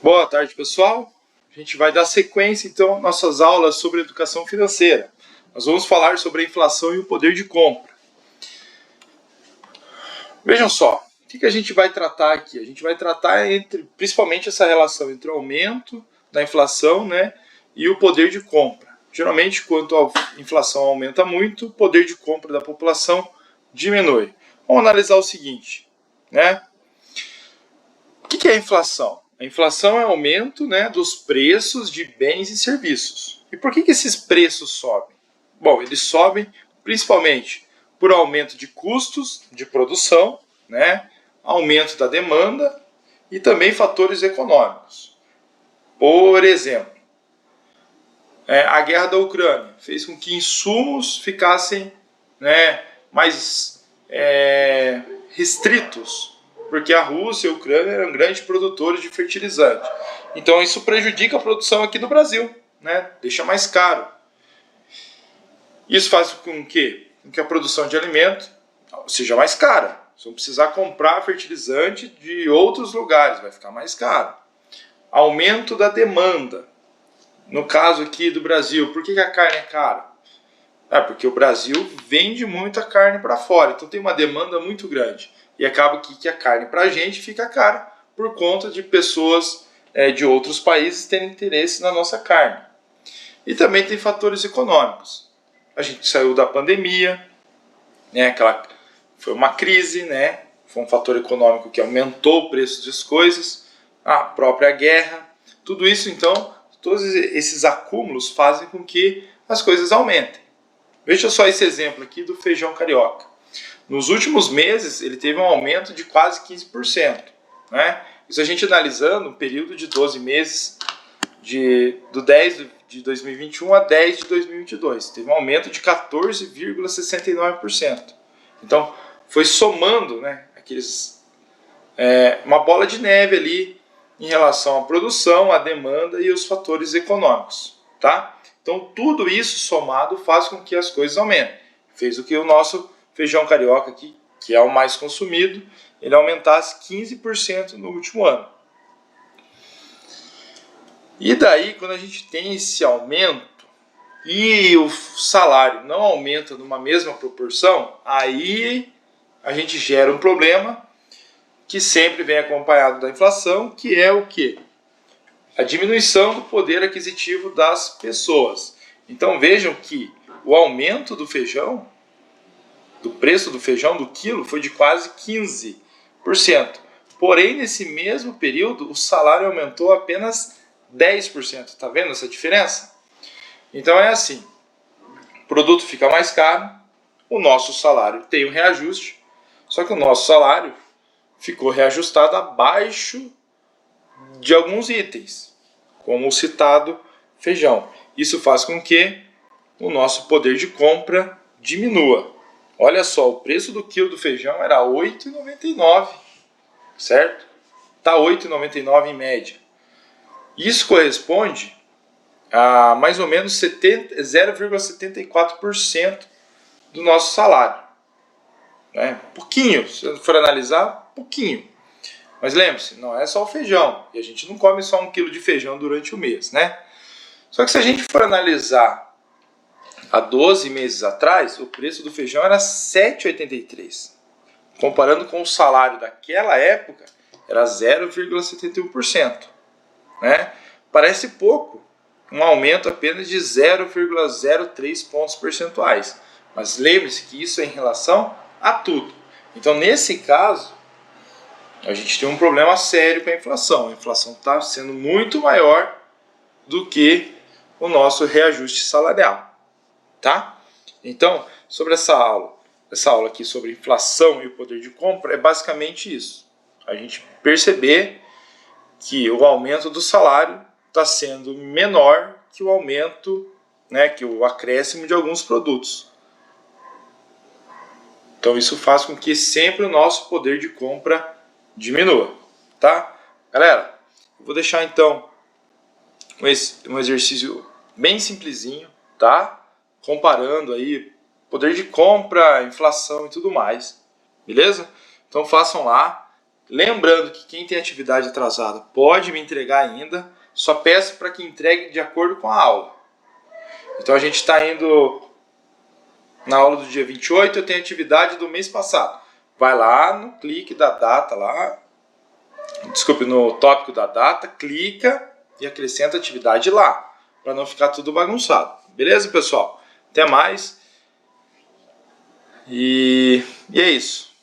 Boa tarde, pessoal. A gente vai dar sequência, então, às nossas aulas sobre educação financeira. Nós vamos falar sobre a inflação e o poder de compra. Vejam só, o que a gente vai tratar aqui? A gente vai tratar principalmente essa relação entre o aumento da inflação, e o poder de compra. Geralmente, quando a inflação aumenta muito, o poder de compra da população diminui. Vamos analisar o seguinte, O que é a inflação? A inflação é o aumento dos preços de bens e serviços. E por que esses preços sobem? Bom, eles sobem principalmente por aumento de custos de produção, aumento da demanda e também fatores econômicos. Por exemplo, a guerra da Ucrânia fez com que insumos ficassem mais restritos, porque a Rússia e a Ucrânia eram grandes produtores de fertilizante. Então isso prejudica a produção aqui do Brasil, deixa mais caro. Isso faz com que a produção de alimento seja mais cara. Você não precisar comprar fertilizante de outros lugares, vai ficar mais caro. Aumento da demanda. No caso aqui do Brasil, por que a carne é cara? Porque o Brasil vende muita carne para fora, então tem uma demanda muito grande. E acaba que a carne para a gente fica cara por conta de pessoas de outros países terem interesse na nossa carne. E também tem fatores econômicos. A gente saiu da pandemia, foi uma crise, foi um fator econômico que aumentou o preço das coisas, a própria guerra. Tudo isso, então, todos esses acúmulos fazem com que as coisas aumentem. Veja só esse exemplo aqui do feijão carioca. Nos últimos meses, ele teve um aumento de quase 15%. Isso a gente analisando um período de 12 meses, do 10 de 2021 a 10 de 2022. Teve um aumento de 14,69%. Então, foi somando uma bola de neve ali em relação à produção, à demanda e os fatores econômicos. Então, tudo isso somado faz com que as coisas aumentem. Fez o que o nosso feijão carioca aqui, que é o mais consumido, ele aumentasse 15% no último ano. E daí, quando a gente tem esse aumento e o salário não aumenta numa mesma proporção, aí a gente gera um problema que sempre vem acompanhado da inflação, que é o quê? A diminuição do poder aquisitivo das pessoas. Então vejam que o aumento do feijão, do preço do feijão do quilo, foi de quase 15%. Porém, nesse mesmo período, o salário aumentou apenas 10%. Está vendo essa diferença? Então é assim, o produto fica mais caro, o nosso salário tem um reajuste, só que o nosso salário ficou reajustado abaixo de alguns itens, como o citado feijão. Isso faz com que o nosso poder de compra diminua. Olha só, o preço do quilo do feijão era R$ 8,99, certo? Está R$ 8,99 em média. Isso corresponde a mais ou menos 0,74% do nosso salário. Pouquinho, se for analisar, pouquinho. Mas lembre-se, não é só o feijão. E a gente não come só 1 quilo de feijão durante o mês, Só que se a gente for analisar há 12 meses atrás, o preço do feijão era R$ 7,83. Comparando com o salário daquela época, era 0,71%. Parece pouco, um aumento apenas de 0,03 pontos percentuais. Mas lembre-se que isso é em relação a tudo. Então, nesse caso, a gente tem um problema sério com a inflação. A inflação está sendo muito maior do que o nosso reajuste salarial. Então, sobre essa aula aqui sobre inflação e o poder de compra, é basicamente isso. A gente perceber que o aumento do salário está sendo menor que o aumento, que o acréscimo de alguns produtos. Então isso faz com que sempre o nosso poder de compra diminua, Galera, eu vou deixar então um exercício bem simplesinho, comparando aí poder de compra, inflação e tudo mais, beleza? Então façam lá, Lembrando que quem tem atividade atrasada pode me entregar ainda, só peço para que entregue de acordo com a aula. Então a gente está indo na aula do dia 28, eu tenho atividade do mês passado. Vai lá no clique da data lá, desculpe, no tópico da data, clica e acrescenta a atividade lá, para não ficar tudo bagunçado. Beleza, pessoal? Até mais. E é isso.